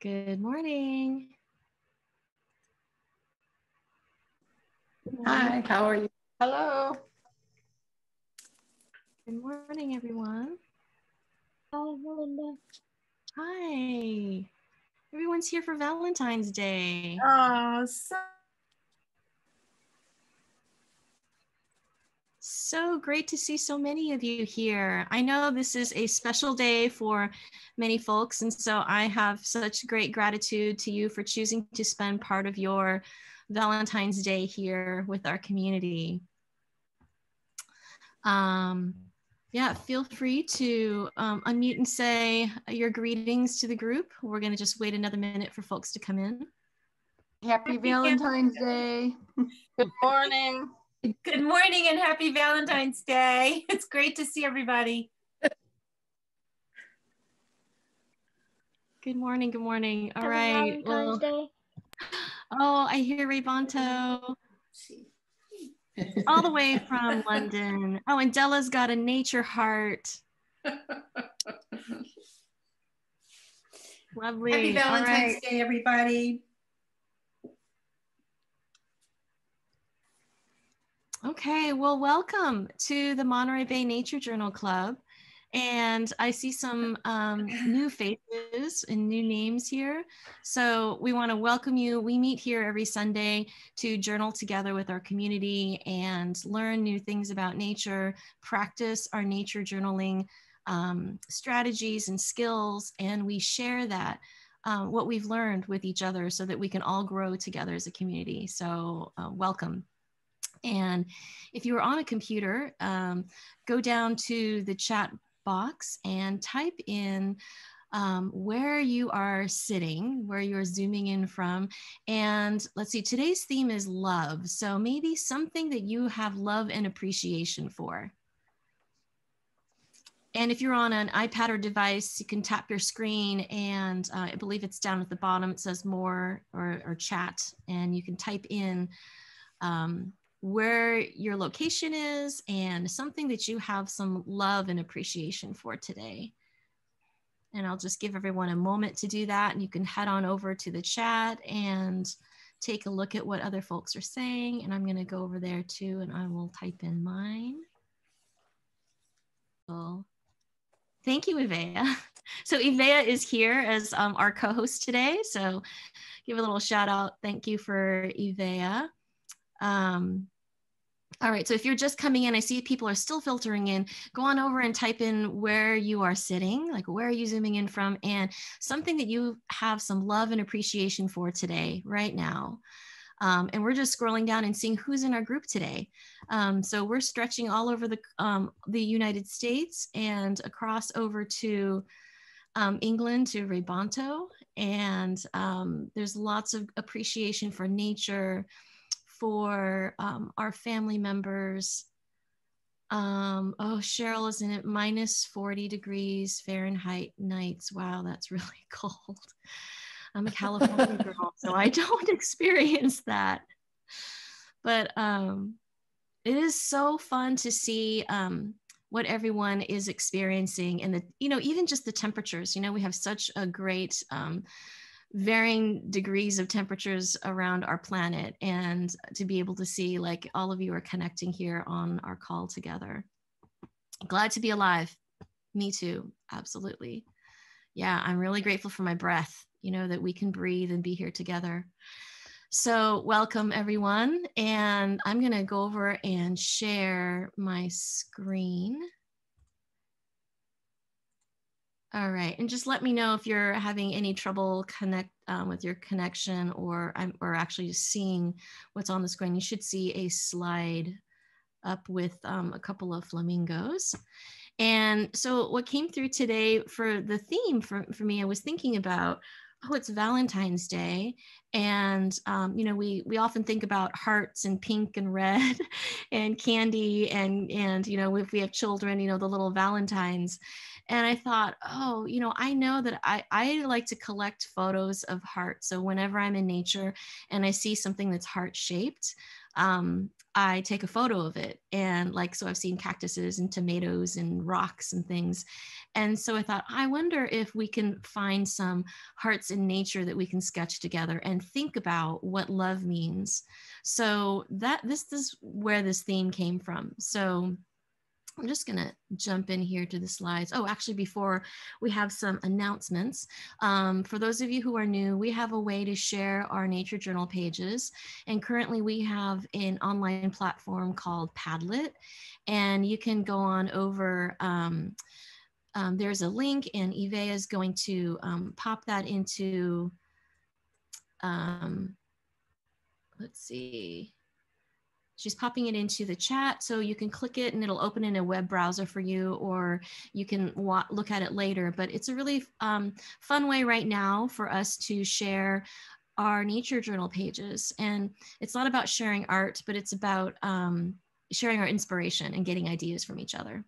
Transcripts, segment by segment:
Good morning. Hi, how are you? Hello. Good morning, everyone. Hi, Melinda. Hi. Everyone's here for Valentine's Day. Oh, So great to see so many of you here. I know this is a special day for many folks, and so I have such great gratitude to you for choosing to spend part of your Valentine's Day here with our community. Yeah, feel free to unmute and say your greetings to the group. We're going to just wait another minute for folks to come in. Happy Valentine's Day. Good morning. Good morning and happy Valentine's Day. It's great to see everybody. Good morning. Good morning. All Happy right. Valentine's Day. Oh, I hear Raybanto all the way from London. Oh, and Della's got a nature heart. Lovely. Happy Valentine's All right. Day, everybody. Okay, well, welcome to the Monterey Bay Nature Journal Club. And I see some new faces and new names here. So we want to welcome you. We meet here every Sunday to journal together with our community and learn new things about nature, practice our nature journaling strategies and skills. And we share that, what we've learned with each other so that we can all grow together as a community. So welcome. And if you are on a computer, go down to the chat box and type in where you are sitting, where you're zooming in from. And let's see, today's theme is love. So maybe something that you have love and appreciation for. And if you're on an iPad or device, you can tap your screen and I believe it's down at the bottom. It says more or chat, and you can type in where your location is and something that you have some love and appreciation for today. And I'll just give everyone a moment to do that. And you can head on over to the chat and take a look at what other folks are saying. And I'm going to go over there too, and I will type in mine. So, thank you, Ivea. So Ivea is here as our co-host today. So give a little shout out. Thank you for Ivea. All right, so if you're just coming in, I see people are still filtering in. Go on over and type in where you are sitting, like where are you zooming in from, and something that you have some love and appreciation for today, right now. And we're just scrolling down and seeing who's in our group today. So we're stretching all over the United States and across over to England, to Raybanto. And there's lots of appreciation for nature, for our family members. Oh, Cheryl is in it, -40 degrees Fahrenheit nights. Wow, that's really cold. I'm a California girl, so I don't experience that. But it is so fun to see what everyone is experiencing, and even just the temperatures. We have such a great varying degrees of temperatures around our planet, and to be able to see like all of you are connecting here on our call together. Glad to be alive. Me too, absolutely. Yeah, I'm really grateful for my breath, that we can breathe and be here together. So welcome everyone, and I'm gonna go over and share my screen. All right, and just let me know if you're having any trouble with your connection, or actually just seeing what's on the screen. You should see a slide up with a couple of flamingos. And so what came through today for the theme for me, I was thinking about, it's Valentine's Day. And, we often think about hearts and pink and red and candy and, if we have children, the little Valentines. And I thought, I know that I like to collect photos of hearts. So whenever I'm in nature and I see something that's heart shaped, I take a photo of it. And like, so I've seen cactuses and tomatoes and rocks and things. And so I thought, I wonder if we can find some hearts in nature that we can sketch together and think about what love means. So this is where this theme came from. So I'm just going to jump in here to the slides. Oh, actually, before we have some announcements, for those of you who are new, we have a way to share our nature journal pages. And currently we have an online platform called Padlet. And you can go on over, there's a link, and Ivea is going to pop that into, let's see. She's popping it into the chat, so you can click it and it'll open in a web browser for you, or you can look at it later. But it's a really fun way right now for us to share our nature journal pages. And it's not about sharing art, but it's about sharing our inspiration and getting ideas from each other.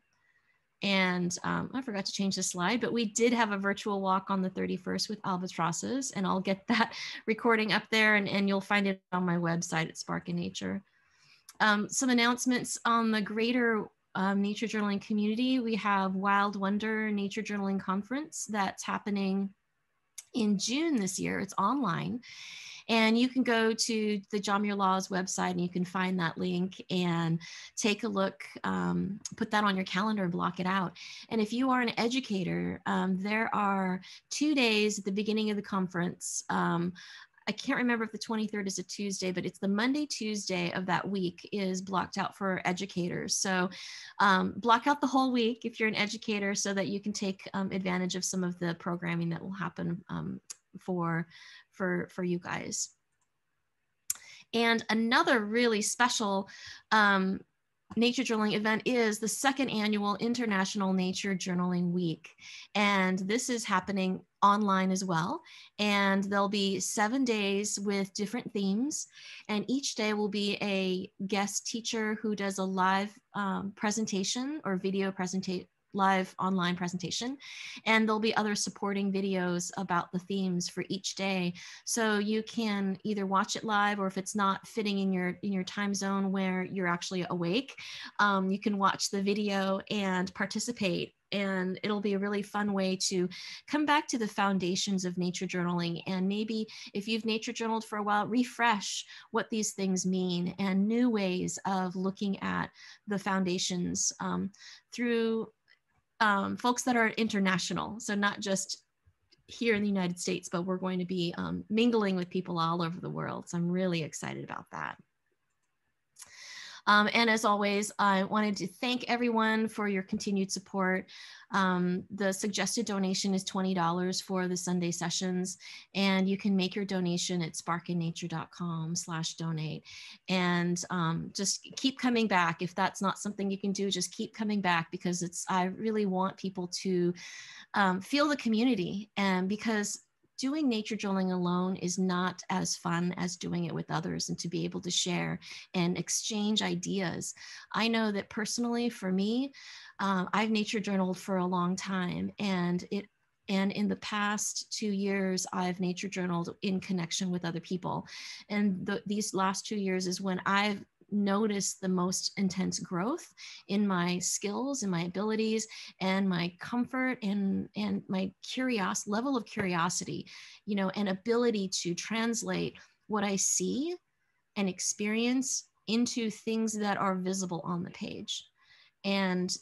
And I forgot to change the slide, but we did have a virtual walk on the 31st with albatrosses, and I'll get that recording up there, and you'll find it on my website at Spark in Nature. Some announcements on the greater nature journaling community. We have Wild Wonder Nature Journaling Conference that's happening in June this year. It's online. And you can go to the John Muir Laws website and you can find that link and take a look, put that on your calendar and block it out. And if you are an educator, there are 2 days at the beginning of the conference. I can't remember if the 23rd is a Tuesday, but it's the Monday, Tuesday of that week is blocked out for educators. So block out the whole week if you're an educator so that you can take advantage of some of the programming that will happen for you guys. And another really special nature journaling event is the second annual International Nature Journaling Week. And this is happening online as well. And there'll be 7 days with different themes. And each day will be a guest teacher who does a live presentation or video presentation, live online presentation, and there'll be other supporting videos about the themes for each day, so you can either watch it live, or if it's not fitting in your time zone where you're actually awake, you can watch the video and participate. And it'll be a really fun way to come back to the foundations of nature journaling, and maybe if you've nature journaled for a while, refresh what these things mean and new ways of looking at the foundations through folks that are international. So not just here in the United States, but we're going to be mingling with people all over the world. So I'm really excited about that. And as always, I wanted to thank everyone for your continued support. The suggested donation is $20 for the Sunday sessions, and you can make your donation at sparkinnature.com/donate. And just keep coming back. If that's not something you can do, just keep coming back, because I really want people to feel the community, and because doing nature journaling alone is not as fun as doing it with others, and to be able to share and exchange ideas. I know that personally for me, I've nature journaled for a long time, and in the past 2 years, I've nature journaled in connection with other people. And these last 2 years is when I've noticed the most intense growth in my skills and my abilities and my comfort and my level of curiosity, and ability to translate what I see and experience into things that are visible on the page. And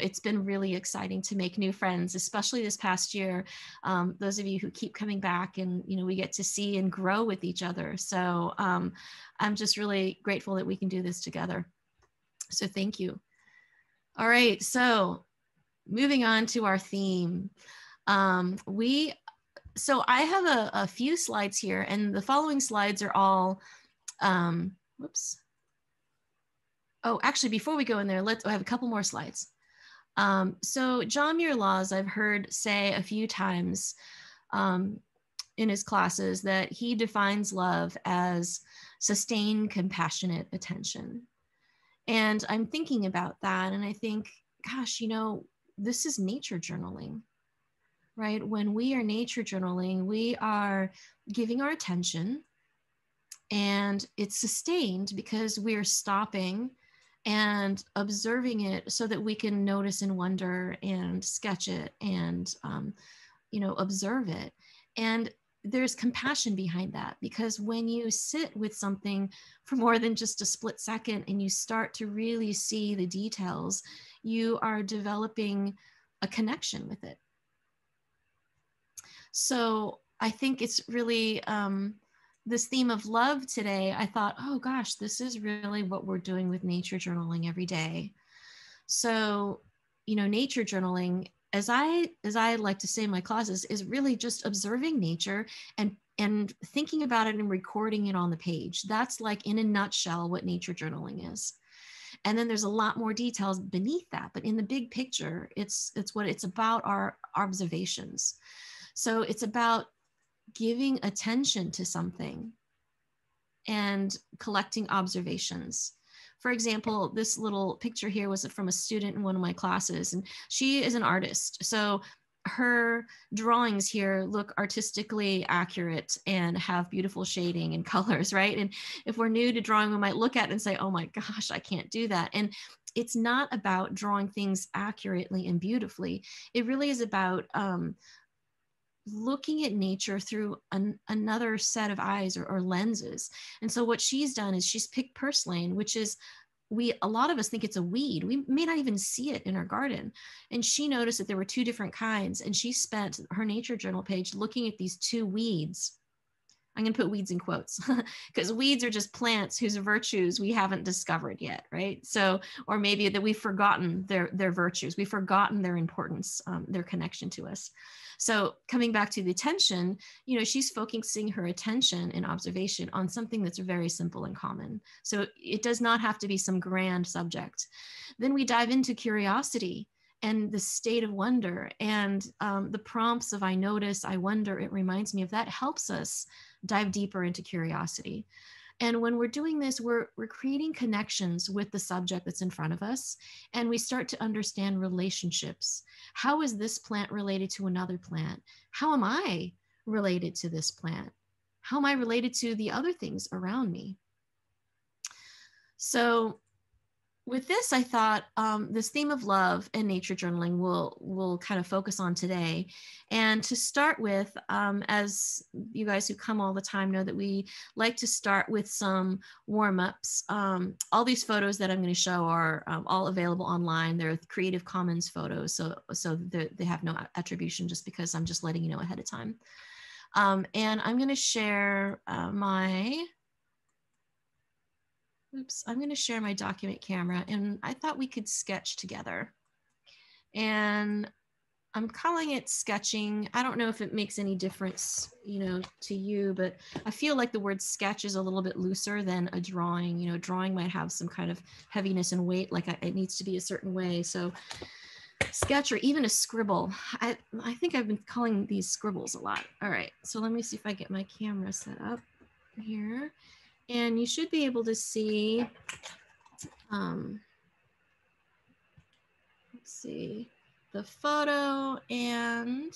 it's been really exciting to make new friends, especially this past year. Those of you who keep coming back, and we get to see and grow with each other. So I'm just really grateful that we can do this together. So thank you. All right, so moving on to our theme. So I have a few slides here, and the following slides are all, whoops. Oh, actually, before we go in there, I have a couple more slides. So John Muir Laws, I've heard say a few times in his classes that he defines love as sustained, compassionate attention. And I'm thinking about that, and I think, gosh, this is nature journaling, right? When we are nature journaling, we are giving our attention And it's sustained because we're stopping and observing it so that we can notice and wonder and sketch it and, observe it. And there's compassion behind that, because when you sit with something for more than just a split second and you start to really see the details, you are developing a connection with it. So I think it's really this theme of love today. I thought, oh gosh, this is really what we're doing with nature journaling every day. So, nature journaling, as I like to say in my classes, is really just observing nature and thinking about it and recording it on the page. That's like, in a nutshell, what nature journaling is. And then there's a lot more details beneath that, but in the big picture, it's about our observations. So it's about giving attention to something and collecting observations. For example, this little picture here was from a student in one of my classes, and she is an artist. So her drawings here look artistically accurate and have beautiful shading and colors, right? And if we're new to drawing, we might look at it and say, oh my gosh, I can't do that. And it's not about drawing things accurately and beautifully. It really is about looking at nature through another set of eyes or lenses. And so what she's done is she's picked purslane, which is, a lot of us think it's a weed. We may not even see it in our garden. And she noticed that there were two different kinds, and she spent her nature journal page looking at these two weeds. I'm going to put weeds in quotes because weeds are just plants whose virtues we haven't discovered yet, right? So, or maybe that we've forgotten their virtues, we've forgotten their importance, their connection to us. So coming back to the attention, she's focusing her attention and observation on something that's very simple and common. So it does not have to be some grand subject. Then we dive into curiosity and the state of wonder, and the prompts of I notice, I wonder, it reminds me of that, helps us dive deeper into curiosity. And when we're doing this, we're creating connections with the subject that's in front of us, and we start to understand relationships. How is this plant related to another plant? How am I related to this plant? How am I related to the other things around me? So with this, I thought this theme of love and nature journaling will kind of focus on today. And to start with, as you guys who come all the time know, that we like to start with some warm-ups. All these photos that I'm going to show are all available online. They're Creative Commons photos, so they have no attribution, just because I'm just letting you know ahead of time. And I'm going to share I'm going to share my document camera, and I thought we could sketch together. And I'm calling it sketching. I don't know if it makes any difference, to you, but I feel like the word sketch is a little bit looser than a drawing. Drawing might have some kind of heaviness and weight, like it needs to be a certain way. So sketch, or even a scribble. I think I've been calling these scribbles a lot. All right, so let me see if I get my camera set up here. And you should be able to see, let's see, the photo and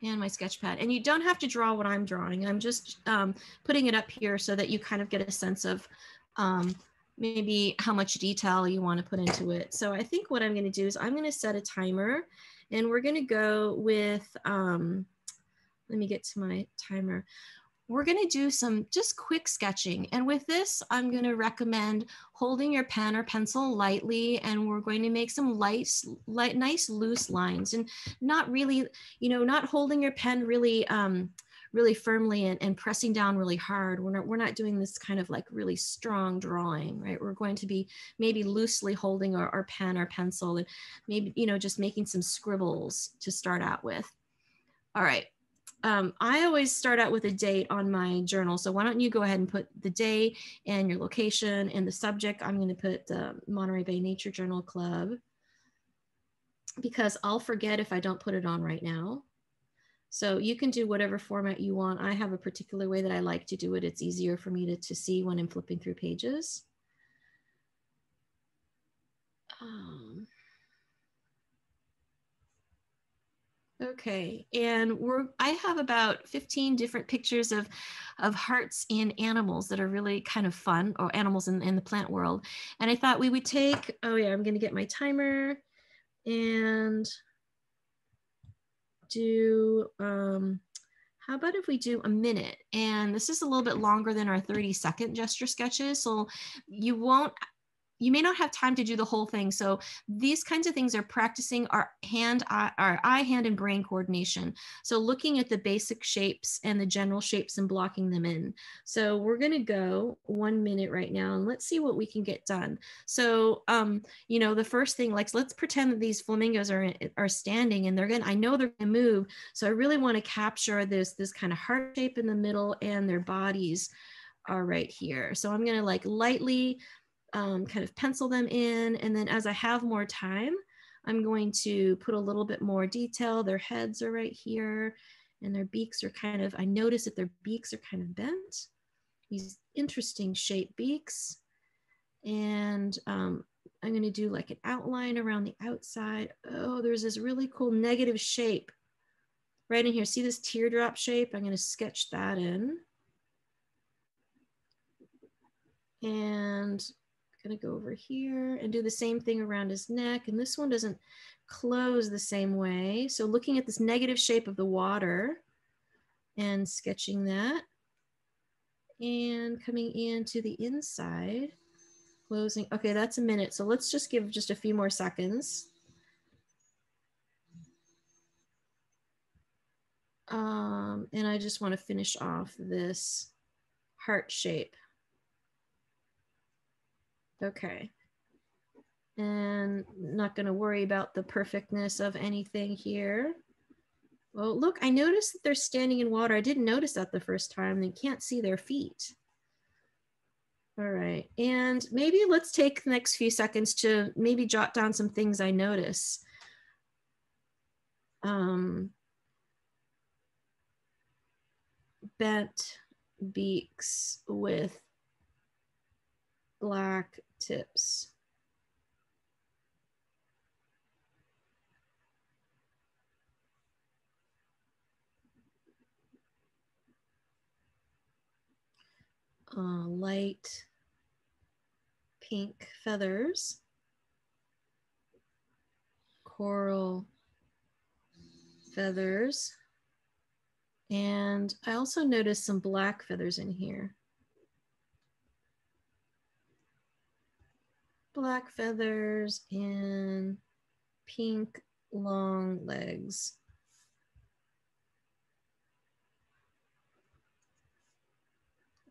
my sketch pad. And you don't have to draw what I'm drawing. I'm just putting it up here so that you kind of get a sense of maybe how much detail you want to put into it. So I think what I'm going to do is I'm going to set a timer, and we're going to go with, let me get to my timer. We're going to do some just quick sketching. And with this, I'm going to recommend holding your pen or pencil lightly, and we're going to make some nice loose lines, and not really, not holding your pen really, really firmly and pressing down really hard. We're not doing this kind of like really strong drawing, right? We're going to be maybe loosely holding our pen or pencil, and maybe, just making some scribbles to start out with. All right. I always start out with a date on my journal. So why don't you go ahead and put the day and your location and the subject. I'm going to put the Monterey Bay Nature Journal Club, because I'll forget if I don't put it on right now. So you can do whatever format you want. I have a particular way that I like to do it. It's easier for me to see when I'm flipping through pages. Okay, and I have about 15 different pictures of hearts in animals that are really kind of fun, or animals in the plant world. And I thought we would take, oh yeah, I'm gonna get my timer and do, how about if we do a minute? And this is a little bit longer than our 30-second gesture sketches. So you may not have time to do the whole thing. So these kinds of things are practicing our eye, hand, and brain coordination. So looking at the basic shapes and the general shapes and blocking them in. So we're gonna go 1 minute right now, and let's see what we can get done. So, you know, the first thing, like, let's pretend that these flamingos are standing, and I know they're gonna move. So I really wanna capture this kind of heart shape in the middle, and their bodies are right here. So I'm gonna like lightly kind of pencil them in. And then as I have more time, I'm going to put a little bit more detail. Their heads are right here, and their beaks are kind of, I notice that their beaks are kind of bent, these interesting shaped beaks. And I'm gonna do like an outline around the outside. Oh, there's this really cool negative shape right in here. See this teardrop shape? I'm gonna sketch that in. And gonna go over here and do the same thing around his neck. And this one doesn't close the same way. So looking at this negative shape of the water and sketching that, and coming into the inside, closing. Okay, that's a minute. So let's just give just a few more seconds. And I just want to finish off this heart shape. Okay. And not going to worry about the perfectness of anything here. Well, look, I noticed that they're standing in water. I didn't notice that the first time. They can't see their feet. All right, and maybe let's take the next few seconds to maybe jot down some things I notice. Bent beaks with black tips. Light pink feathers, coral feathers, and I also noticed some black feathers in here. Black feathers and pink long legs.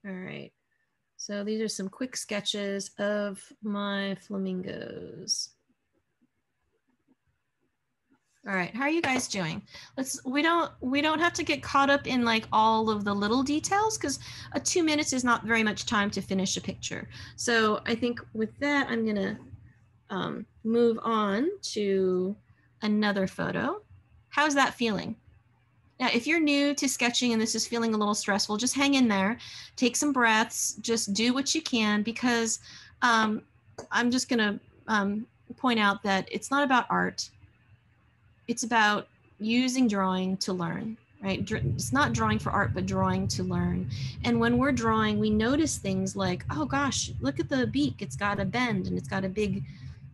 All right, so these are some quick sketches of my flamingos. All right, how are you guys doing? We don't have to get caught up in like all of the little details, because 2 minutes is not very much time to finish a picture. So I think with that, I'm gonna move on to another photo. How's that feeling? Now, if you're new to sketching and this is feeling a little stressful, just hang in there, take some breaths, just do what you can, because I'm just gonna point out that it's not about art. It's about using drawing to learn, right? It's not drawing for art, but drawing to learn. And when we're drawing, we notice things like, oh gosh, look at the beak. It's got a bend and it's got a big,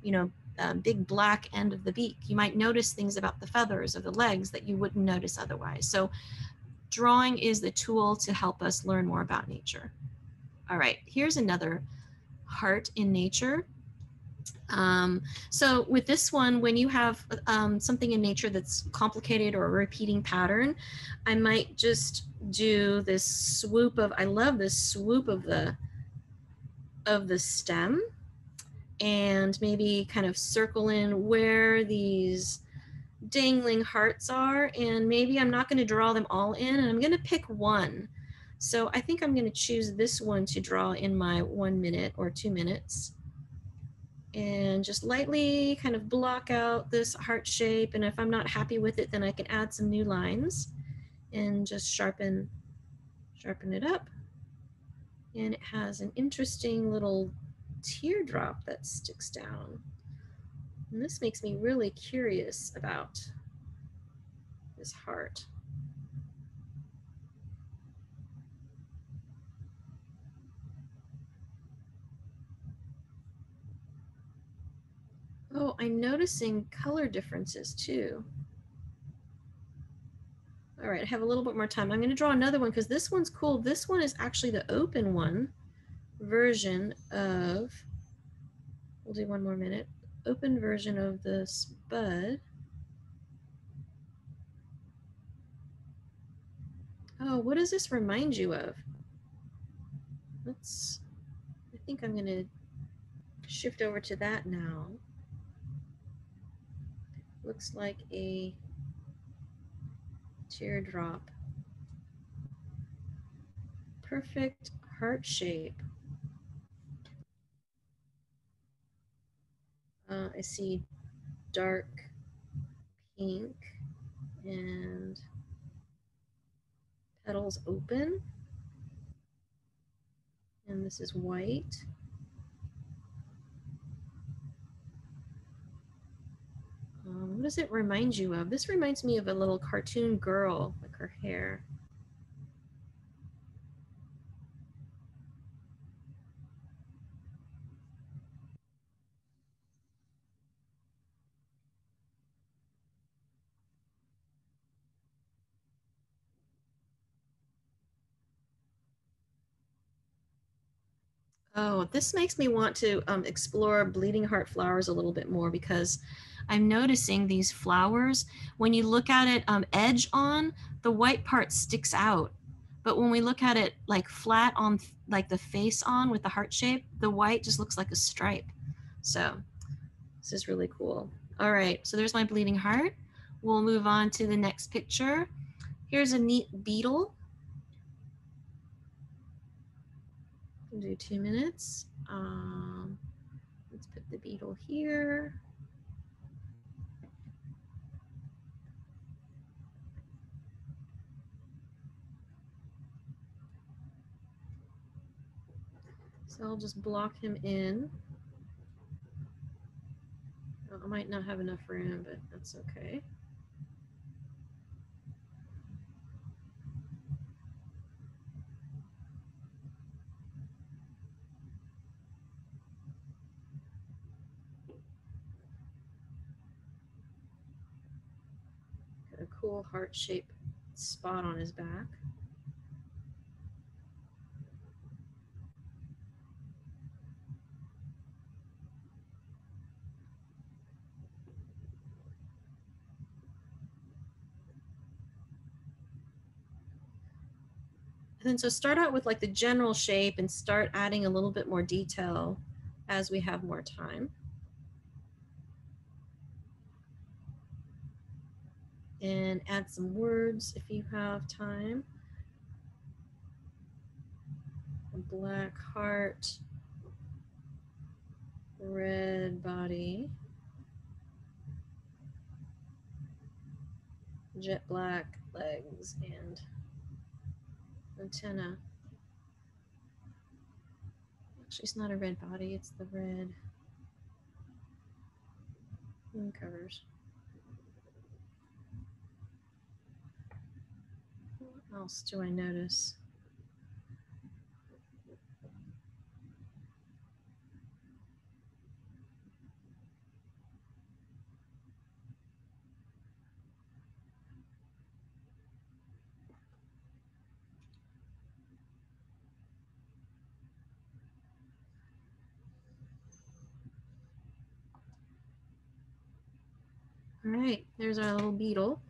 you know, big black end of the beak. You might notice things about the feathers or the legs that you wouldn't notice otherwise. So drawing is the tool to help us learn more about nature. All right, here's another heart in nature. So with this one, when you have something in nature that's complicated or a repeating pattern, I might just do this swoop of, I love this swoop of the stem, and maybe kind of circle in where these dangling hearts are. And maybe I'm not going to draw them all in, and I'm going to pick one. So I think I'm going to choose this one to draw in my 1 minute or 2 minutes. And just lightly kind of block out this heart shape. And if I'm not happy with it, then I can add some new lines and just sharpen it up. And it has an interesting little teardrop that sticks down. And this makes me really curious about this heart. Oh, I'm noticing color differences too. All right, I have a little bit more time. I'm going to draw another one because this one's cool. This one is actually the open one version of, we'll do one more minute, open version of this bud. Oh, what does this remind you of? I think I'm going to shift over to that now. Looks like a teardrop. Perfect heart shape. I see dark pink and petals open. And this is white. What does it remind you of? This reminds me of a little cartoon girl, like her hair. Oh, this makes me want to explore bleeding heart flowers a little bit more because I'm noticing these flowers, when you look at it edge on, the white part sticks out. But when we look at it like flat on, like the face on with the heart shape, the white just looks like a stripe. So this is really cool. All right, so there's my bleeding heart. We'll move on to the next picture. Here's a neat beetle. We'll do 2 minutes. Let's put the beetle here. So I'll just block him in. Oh, I might not have enough room, but that's okay. Got a cool heart-shaped spot on his back. And then so start out with like the general shape and start adding a little bit more detail as we have more time. And add some words if you have time. A black heart, red body, jet black legs and antenna. Actually, it's not a red body, it's the red wing covers. What else do I notice? All right, there's our little beetle.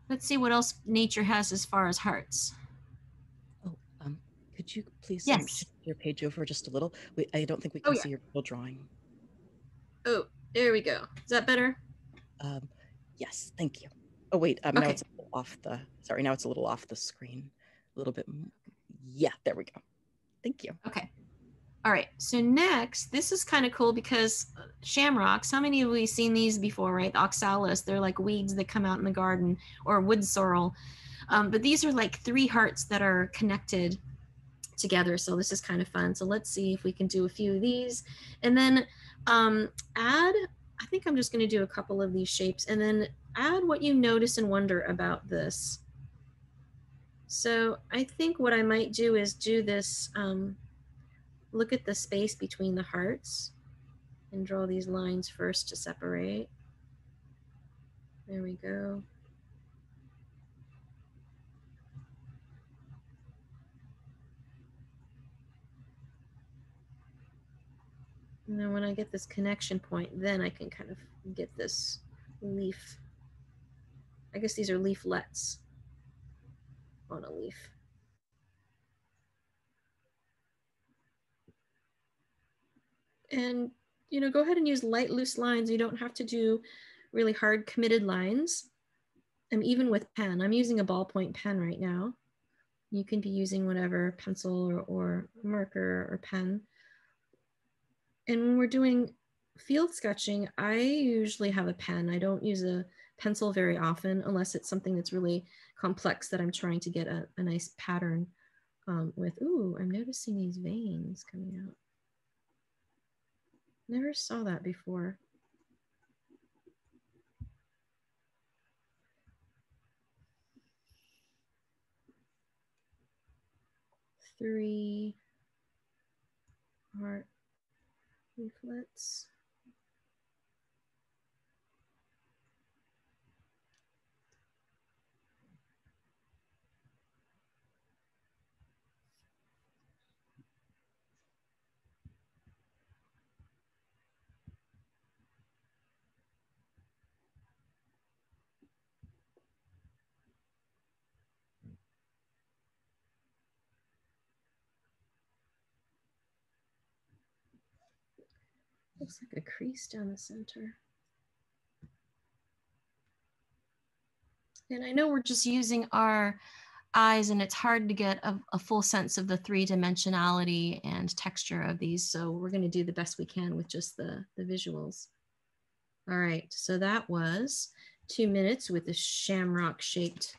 Let's see what else nature has as far as hearts. Oh, could you please Yes. shift your page over just a little? I don't think we can see your little drawing. Oh, there we go. Is that better? Yes, thank you. Oh wait, now Okay. it's a little off the. Sorry, now it's a little off the screen. A little bit. Yeah, there we go. Thank you. Okay. All right. So next, this is kind of cool because shamrocks, how many have we seen these before, right? The oxalis, they're like weeds that come out in the garden, or wood sorrel. But these are like 3 hearts that are connected together. So this is kind of fun. So let's see if we can do a few of these. And then add I think I'm just going to do a couple of these shapes and then add what you notice and wonder about this. So I think what I might do is do this, look at the space between the hearts and draw these lines first to separate. There we go. And then when I get this connection point, then I can kind of get this leaf. I guess these are leaflets on a leaf. And, you know, go ahead and use light, loose lines. You don't have to do really hard committed lines. Even with pen, I'm using a ballpoint pen right now. You can be using whatever pencil or marker or pen. And when we're doing field sketching, I usually have a pen. I don't use a pencil very often unless it's something that's really complex that I'm trying to get a nice pattern with. Ooh, I'm noticing these veins coming out. Never saw that before. Three heart leaflets. Looks like a crease down the center. And I know we're just using our eyes and it's hard to get a full sense of the three-dimensionality and texture of these. So we're going to do the best we can with just the visuals. All right, so that was 2 minutes with the shamrock shaped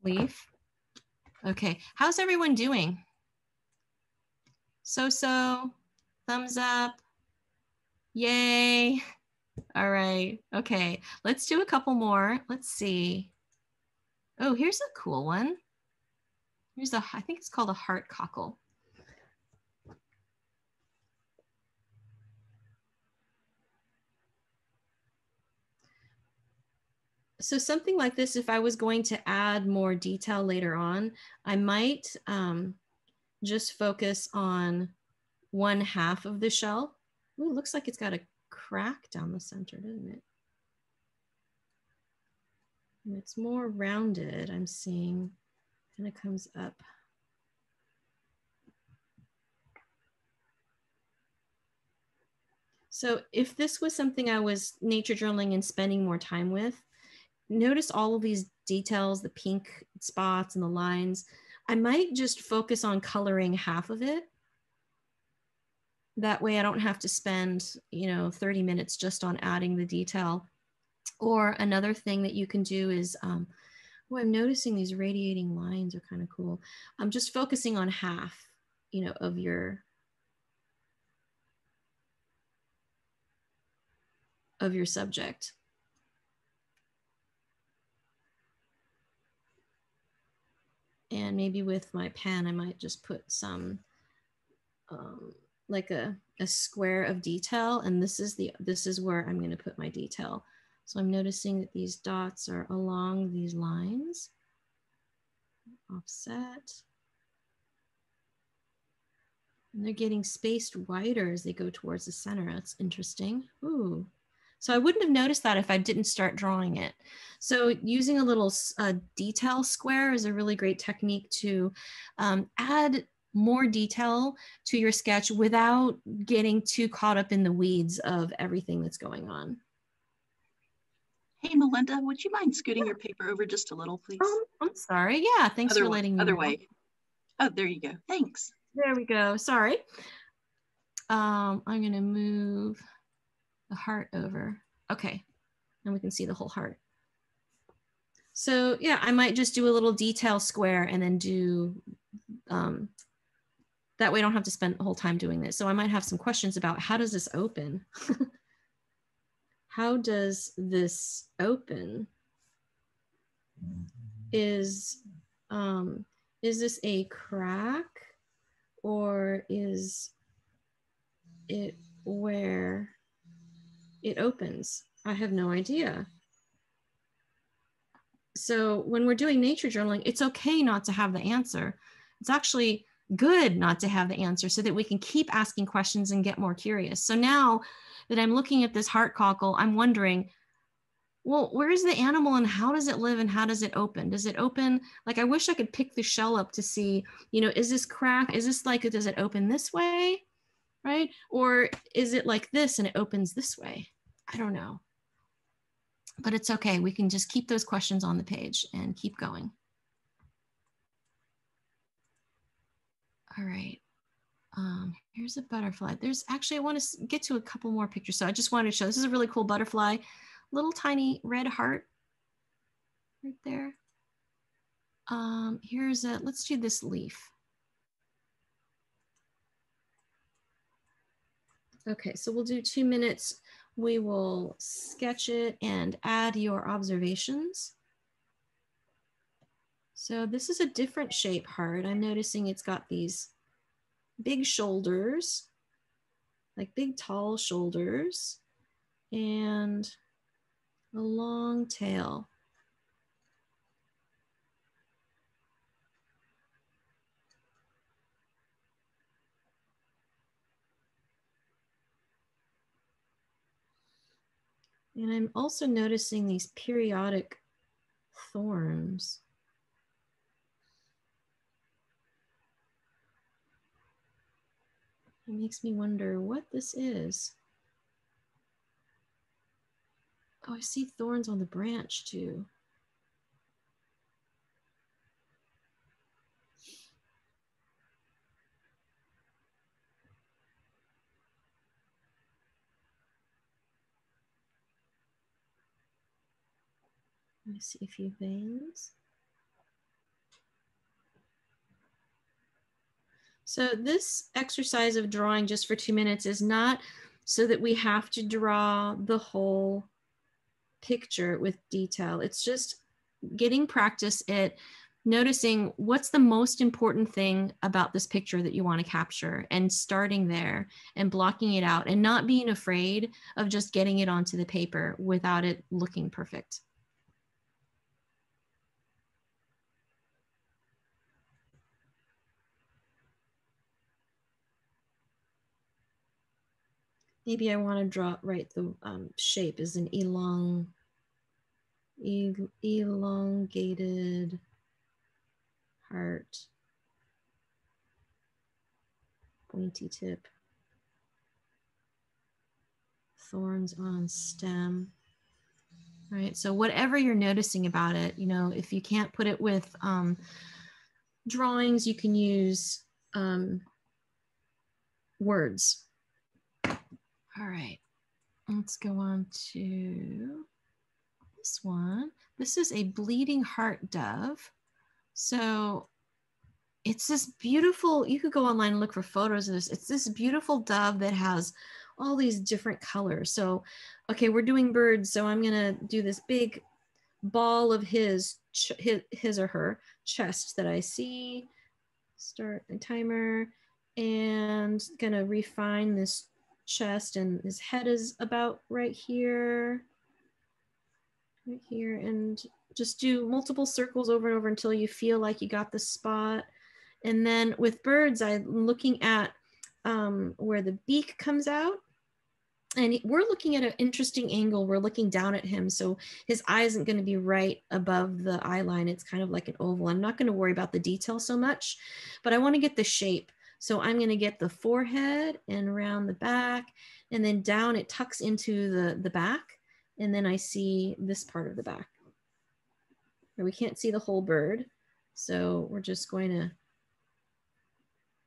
leaf. Okay, how's everyone doing? So-so, thumbs up, yay. All right, okay, let's do a couple more. Let's see. Oh, here's a cool one. Here's a, I think it's called a heart cockle. So something like this, if I was going to add more detail later on, I might just focus on one half of the shell. Ooh, looks like it's got a crack down the center, doesn't it? And it's more rounded, I'm seeing, kind of comes up. So if this was something I was nature journaling and spending more time with, notice all of these details, the pink spots and the lines. I might just focus on coloring half of it. That way I don't have to spend, 30 minutes just on adding the detail. Or another thing that you can do is, I'm noticing these radiating lines are kind of cool. I'm just focusing on half, of your subject. And maybe with my pen, I might just put some, like a square of detail. And this is where I'm going to put my detail. So I'm noticing that these dots are along these lines, offset. And they're getting spaced wider as they go towards the center. That's interesting. Ooh. So I wouldn't have noticed that if I didn't start drawing it. So using a little detail square is a really great technique to add more detail to your sketch without getting too caught up in the weeds of everything that's going on. Hey, Melinda, would you mind scooting your paper over just a little, please? I'm sorry. Yeah, thanks for letting me know. Other way. Oh, there you go. Thanks. There we go. Sorry. I'm going to move the heart over. Okay. And we can see the whole heart. So yeah, I might just do a little detail square and then do That way I don't have to spend the whole time doing this. So I might have some questions about how does this open? How does this open? Is this a crack, or is it where it opens? I have no idea. So when we're doing nature journaling, it's okay not to have the answer. It's actually good not to have the answer so that we can keep asking questions and get more curious. So now that I'm looking at this heart cockle, I'm wondering, well, where is the animal and how does it live and how does it open? Does it open, like I wish I could pick the shell up to see, you know, is this crack? Is this like, does it open this way, right? Or is it like this and it opens this way? I don't know. But it's okay. We can just keep those questions on the page and keep going. All right. Here's a butterfly. There's actually, I want to get to a couple more pictures. So I just wanted to show, this is a really cool butterfly, little tiny red heart right there. Here's a, let's do this leaf. Okay, so we'll do 2 minutes. We will sketch it and add your observations. So this is a different shape heart. I'm noticing it's got these big shoulders, like big tall shoulders, and a long tail. And I'm also noticing these periodic thorns. It makes me wonder what this is. Oh, I see thorns on the branch too. Let me see a few veins. So this exercise of drawing just for 2 minutes is not so that we have to draw the whole picture with detail. It's just getting practice at noticing what's the most important thing about this picture that you want to capture and starting there and blocking it out and not being afraid of just getting it onto the paper without it looking perfect. Maybe I want to draw, right, the shape is an elongated heart, pointy tip, thorns on stem. All right, so whatever you're noticing about it, you know, if you can't put it with drawings, you can use words. All right, let's go on to this one. This is a bleeding heart dove. So it's this beautiful, you could go online and look for photos of this. It's this beautiful dove that has all these different colors. So, okay, we're doing birds. So I'm gonna do this big ball of his or her chest that I see. Start the timer and gonna refine this chest, and his head is about right here, and just do multiple circles over and over until you feel like you got the spot. And then with birds, I'm looking at where the beak comes out. And we're looking at an interesting angle. We're looking down at him. So his eye isn't going to be right above the eye line. It's kind of like an oval. I'm not going to worry about the detail so much, but I want to get the shape. So I'm going to get the forehead and around the back, and then down it tucks into the back. And then I see this part of the back. We can't see the whole bird. So we're just going to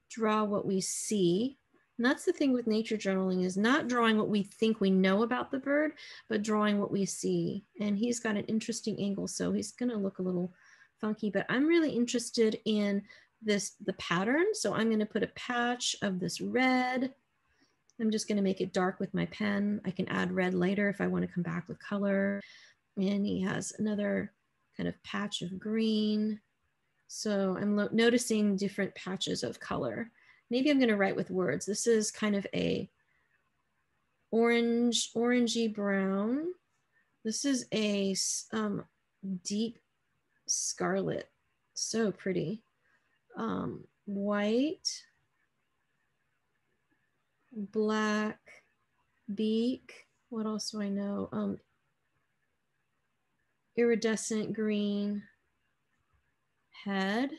draw what we see. And that's the thing with nature journaling, is not drawing what we think we know about the bird, but drawing what we see. And he's got an interesting angle, so he's gonna look a little funky, but I'm really interested in the pattern. So I'm going to put a patch of this red. I'm just going to make it dark with my pen. I can add red later if I want to come back with color. And he has another kind of patch of green. So I'm noticing different patches of color. Maybe I'm going to write with words. This is kind of a orangey brown. This is a deep scarlet. So pretty. White, black, beak. What else do I know? Iridescent green, head.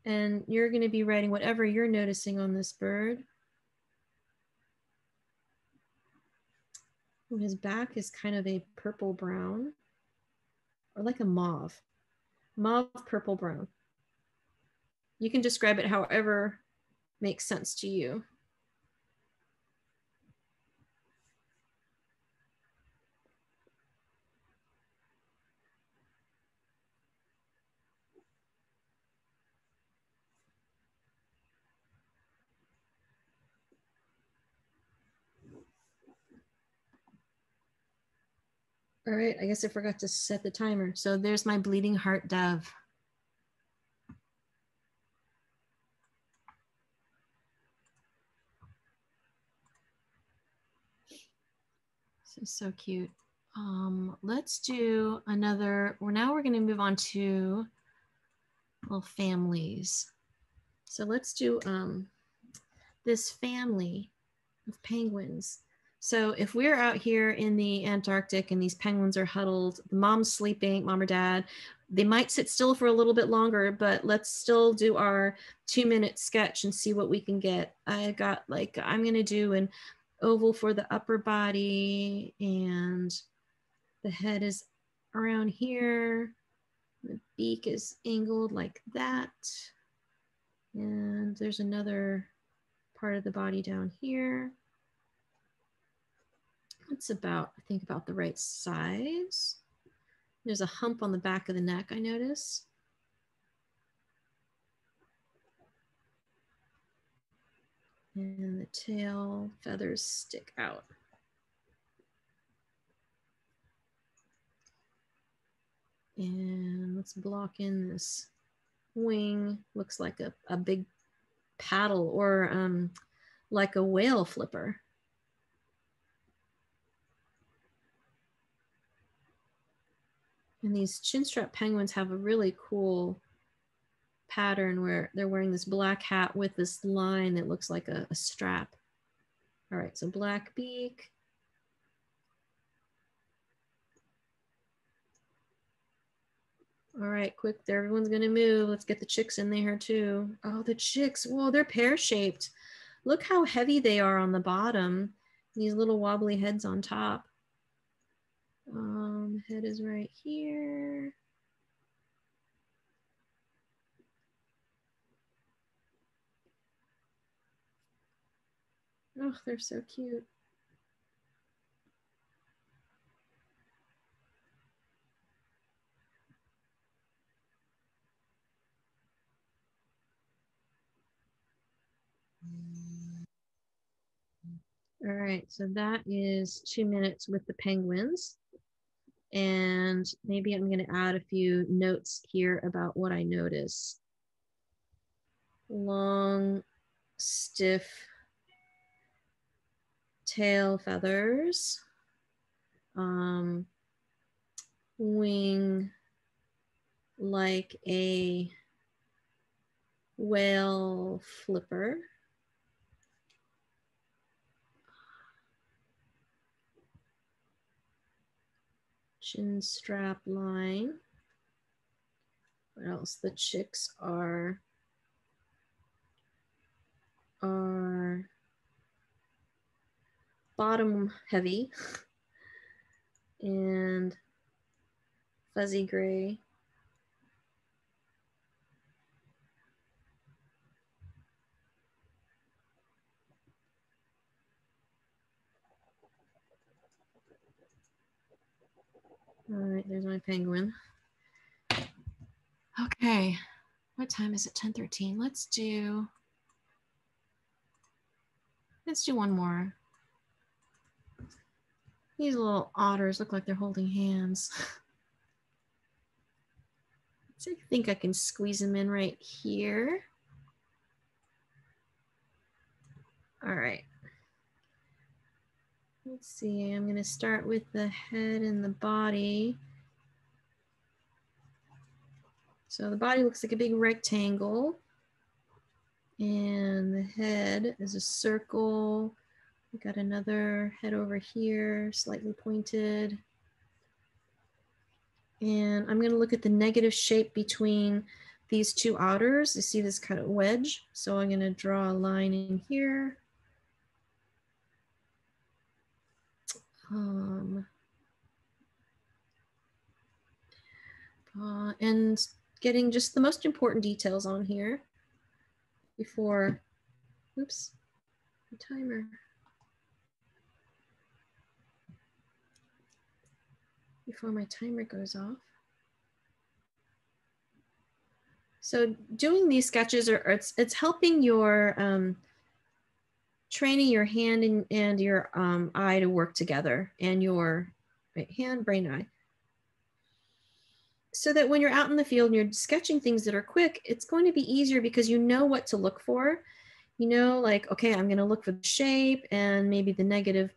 And you're going to be writing whatever you're noticing on this bird. And his back is kind of a purple brown, or like a mauve purple brown. You can describe it however makes sense to you. All right, I guess I forgot to set the timer. So there's my bleeding heart dove. This is so cute. Let's do another, now we're gonna move on to little families. So let's do this family of penguins. So if we're out here in the Antarctic and these penguins are huddled, mom's sleeping, mom or dad, they might sit still for a little bit longer, but let's still do our 2-minute sketch and see what we can get. I got like, I'm gonna do an oval for the upper body, and the head is around here. The beak is angled like that. And there's another part of the body down here. It's about, I think, about the right size. There's a hump on the back of the neck, I notice. And the tail feathers stick out. And let's block in this wing. Looks like a big paddle, or like a whale flipper. And these chinstrap penguins have a really cool pattern where they're wearing this black hat with this line that looks like a strap. All right, so black beak. All right, quick, everyone's gonna move. Let's get the chicks in there too. Oh, the chicks, whoa, they're pear-shaped. Look how heavy they are on the bottom. These little wobbly heads on top. Head is right here. Oh, they're so cute. All right, so that is 2 minutes with the penguins. And maybe I'm going to add a few notes here about what I notice. Long, stiff tail feathers, wing like a whale flipper. Chin strap line. What else? The chicks are bottom heavy and fuzzy gray. All right, there's my penguin. Okay, what time is it? 10:13. Let's do one more. These little otters look like they're holding hands. So I think I can squeeze them in right here. All right. Let's see, I'm gonna start with the head and the body. So the body looks like a big rectangle and the head is a circle. We got another head over here, slightly pointed. And I'm gonna look at the negative shape between these two outers. You see this kind of wedge. So I'm gonna draw a line in here. And getting just the most important details on here before, oops, the timer. Before my timer goes off. So doing these sketches, it's helping your, training your hand and your eye to work together, and your hand, brain, eye. So that when you're out in the field and you're sketching things that are quick, it's going to be easier because you know what to look for. You know, like, okay, I'm gonna look for the shape and maybe the negative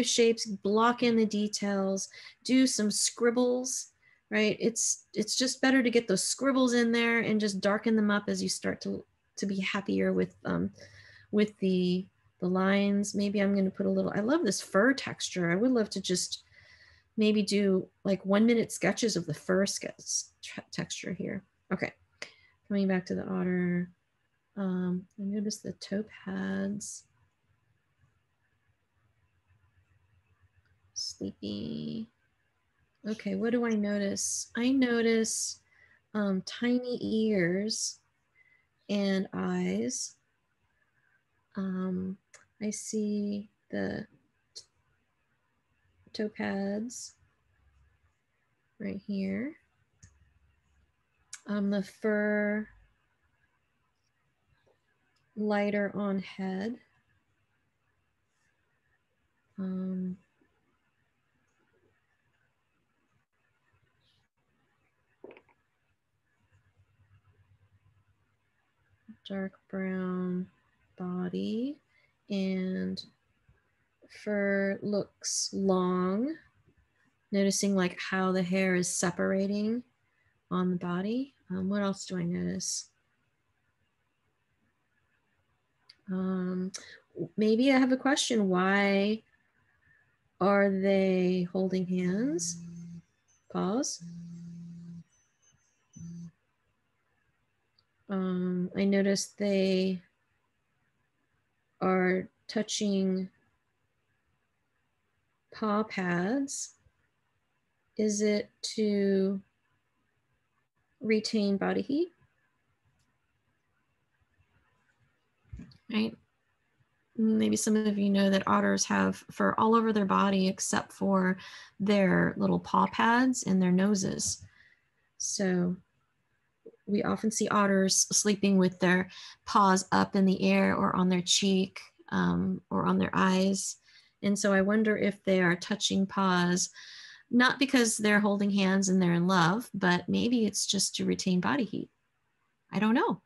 shapes, block in the details, do some scribbles, right? It's just better to get those scribbles in there and just darken them up as you start to be happier with the lines. Maybe I'm gonna put a little, I love this fur texture. I would love to just maybe do like 1-minute sketches of the fur texture here. Okay, coming back to the otter. I noticed the toe pads. Sleepy. Okay, what do I notice? I notice tiny ears and eyes. I see the toe pads right here. The fur lighter on head. Dark brown body, and fur looks long. Noticing like how the hair is separating on the body. What else do I notice? Maybe I have a question. Why are they holding hands? Pause. I noticed they are touching paw pads. Is it to retain body heat? Right? Maybe some of you know that otters have fur all over their body except for their little paw pads and their noses. So we often see otters sleeping with their paws up in the air or on their cheek or on their eyes. And so I wonder if they are touching paws, not because they're holding hands and they're in love, but maybe it's just to retain body heat. I don't know.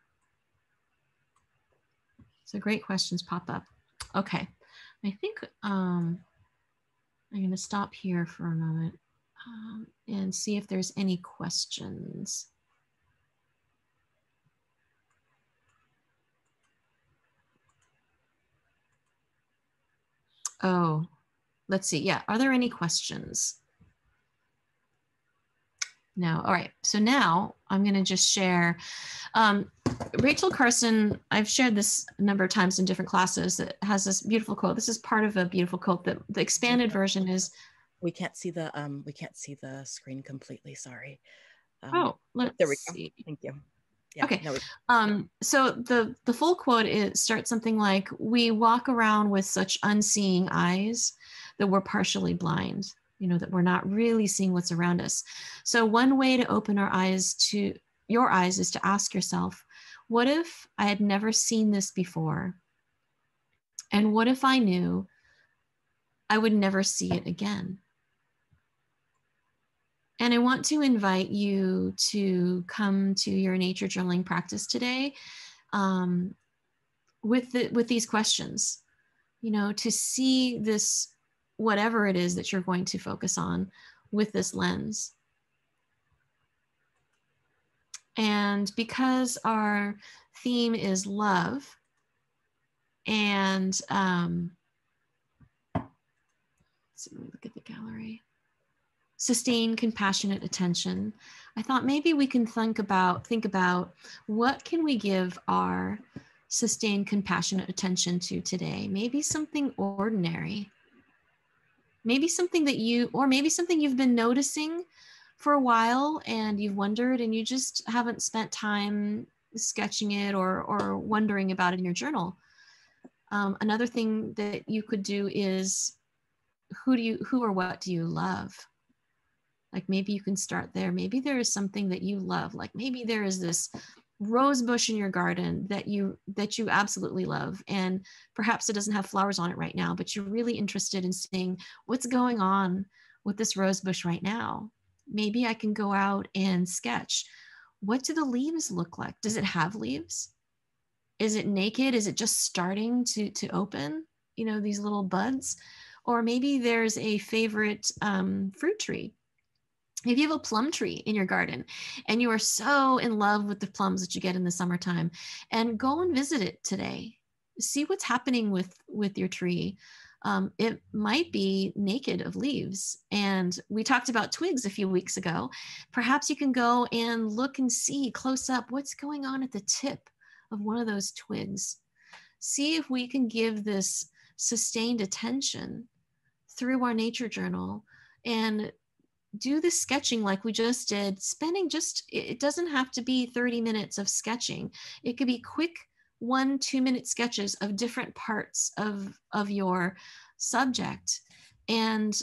So great questions pop up. Okay, I think I'm gonna stop here for a moment and see if there's any questions. Oh, let's see. Yeah, are there any questions? No. All right. So now I'm going to just share. Rachel Carson, I've shared this a number of times in different classes, that has this beautiful quote. This is part of a beautiful quote that the expanded version is. We can't see the screen completely. Sorry. Let's there we see. Go. Thank you. Yeah, okay. So the full quote starts something like, "We walk around with such unseeing eyes that we're partially blind." You know, that we're not really seeing what's around us. So one way to open our eyes to your eyes is to ask yourself, what if I had never seen this before? And what if I knew I would never see it again? And I want to invite you to come to your nature journaling practice today with these questions, you know, to see this, whatever it is that you're going to focus on, with this lens. And because our theme is love, and let's look at the gallery, sustain compassionate attention, I thought maybe we can think about what can we give our sustained compassionate attention to today. Maybe something ordinary, maybe something that maybe something you've been noticing for a while and you've wondered and you just haven't spent time sketching it or wondering about it in your journal. Another thing that you could do is, who or what do you love? Like maybe you can start there. Maybe there is something that you love. Like maybe there is this rose bush in your garden that you absolutely love, and perhaps it doesn't have flowers on it right now, but you're really interested in seeing what's going on with this rose bush right now. Maybe I can go out and sketch. What do the leaves look like? Does it have leaves? Is it naked? Is it just starting to open, you know, these little buds? Or maybe there's a favorite fruit tree. If you have a plum tree in your garden and you are so in love with the plums that you get in the summertime, and go and visit it today. See what's happening with your tree. It might be naked of leaves. And we talked about twigs a few weeks ago. Perhaps you can go and look and see close up what's going on at the tip of one of those twigs. See if we can give this sustained attention through our nature journal and do the sketching like we just did, spending it doesn't have to be 30 minutes of sketching. It could be quick 1-2 minute sketches of different parts of your subject, and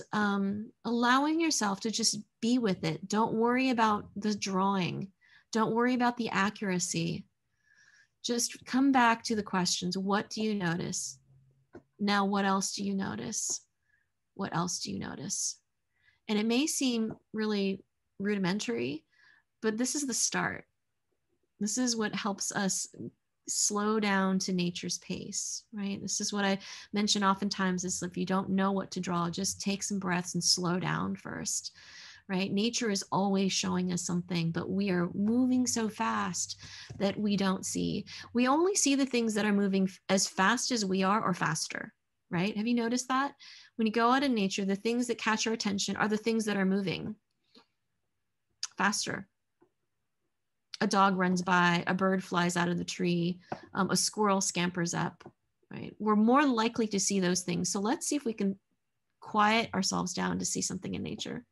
allowing yourself to just be with it. Don't worry about the drawing. Don't worry about the accuracy. Just come back to the questions. What do you notice? Now, what else do you notice? What else do you notice? And it may seem really rudimentary, but this is the start. This is what helps us slow down to nature's pace, right? This is what I mention oftentimes is, if you don't know what to draw, just take some breaths and slow down first, right? Nature is always showing us something, but we are moving so fast that we don't see. We only see the things that are moving as fast as we are or faster, right? Have you noticed that? When you go out in nature, the things that catch our attention are the things that are moving faster. A dog runs by, a bird flies out of the tree, a squirrel scampers up, right? We're more likely to see those things. So let's see if we can quiet ourselves down to see something in nature.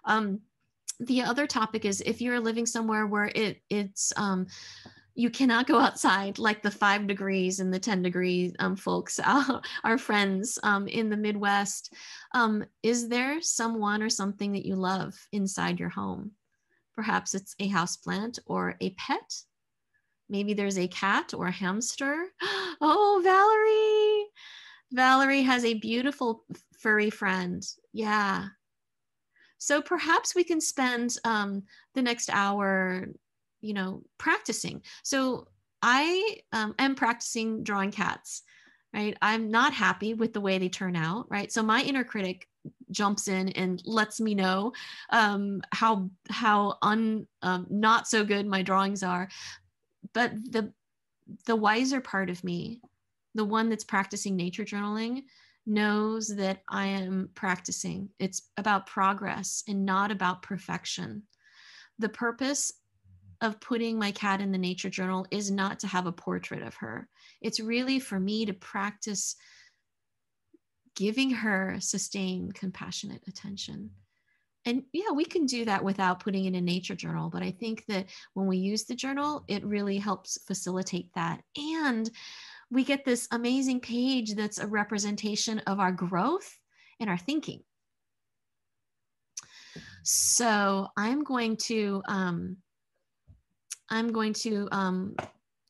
The other topic is, if you're living somewhere where it's you cannot go outside, like the 5 degrees and the 10 degree folks, our friends in the Midwest. Is there someone or something that you love inside your home? Perhaps it's a houseplant or a pet. Maybe there's a cat or a hamster. Oh, Valerie has a beautiful furry friend. Yeah. So perhaps we can spend the next hour, you know, practicing. So I am practicing drawing cats, right? I'm not happy with the way they turn out, right? So my inner critic jumps in and lets me know how not so good my drawings are. But the wiser part of me, the one that's practicing nature journaling, knows that I am practicing. It's about progress and not about perfection. The purpose of putting my cat in the nature journal is not to have a portrait of her. It's really for me to practice giving her sustained, compassionate attention. And yeah, we can do that without putting it in a nature journal. But I think that when we use the journal, it really helps facilitate that. And we get this amazing page that's a representation of our growth and our thinking. So I'm going to I'm going to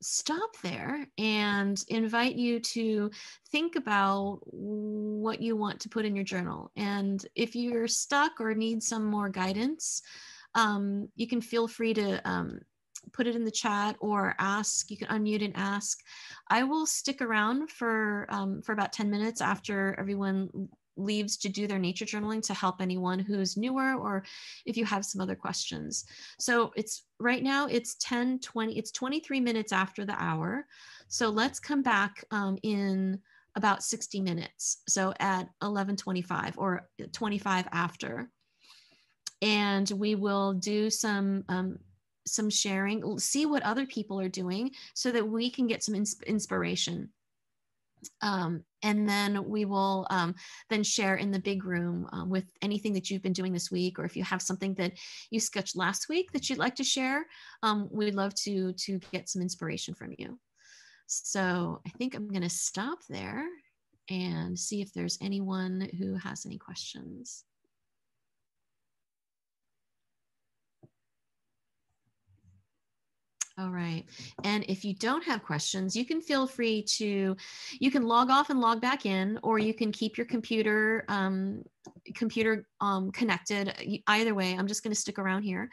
stop there and invite you to think about what you want to put in your journal. And if you're stuck or need some more guidance, you can feel free to put it in the chat or ask. You can unmute and ask. I will stick around for about 10 minutes after everyone leaves to do their nature journaling to help anyone who's newer, or if you have some other questions. So it's right now it's 10:20, it's 23 minutes after the hour. So let's come back in about 60 minutes. So at 11:25 or 25 after. And we will do some sharing, see what other people are doing so that we can get some inspiration. And then we will then share in the big room with anything that you've been doing this week, or if you have something that you sketched last week that you'd like to share, we'd love to get some inspiration from you. So I think I'm going to stop there and see if there's anyone who has any questions. All right. And if you don't have questions, you can feel free to, you can log off and log back in, or you can keep your computer connected. Either way, I'm just going to stick around here,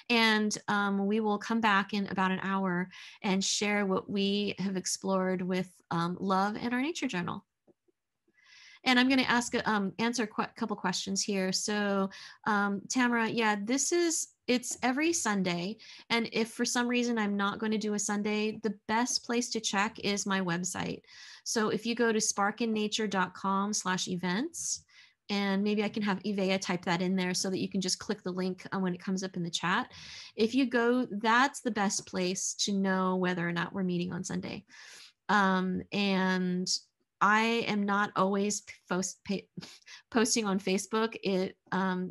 and we will come back in about an hour and share what we have explored with love and our nature journal. And I'm going to answer a couple questions here. So Tamara, yeah, it's every Sunday. And if for some reason I'm not going to do a Sunday, the best place to check is my website. So if you go to sparkinnature.com/events, and maybe I can have Ivea type that in there so that you can just click the link when it comes up in the chat. If you go, that's the best place to know whether or not we're meeting on Sunday. And I am not always posting on Facebook.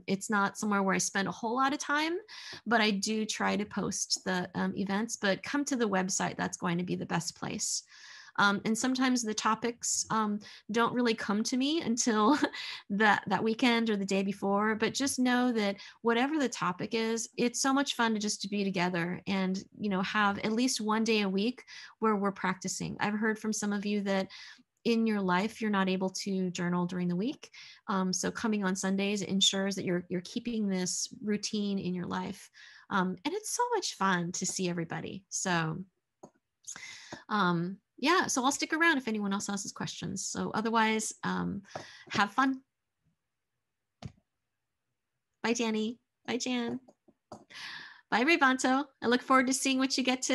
It's not somewhere where I spend a whole lot of time, but I do try to post the events. But come to the website, that's going to be the best place. And sometimes the topics don't really come to me until that weekend or the day before, but just know that whatever the topic is, it's so much fun to be together and, have at least one day a week where we're practicing. I've heard from some of you that in your life, you're not able to journal during the week. So coming on Sundays ensures that you're keeping this routine in your life. And it's so much fun to see everybody. So yeah, so I'll stick around if anyone else has questions. So otherwise, have fun. Bye, Danny. Bye, Jan. Bye, Revanto. I look forward to seeing what you get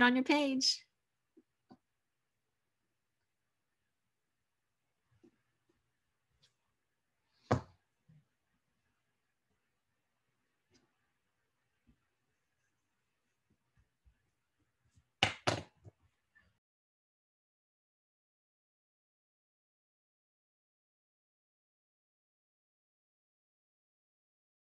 on your page.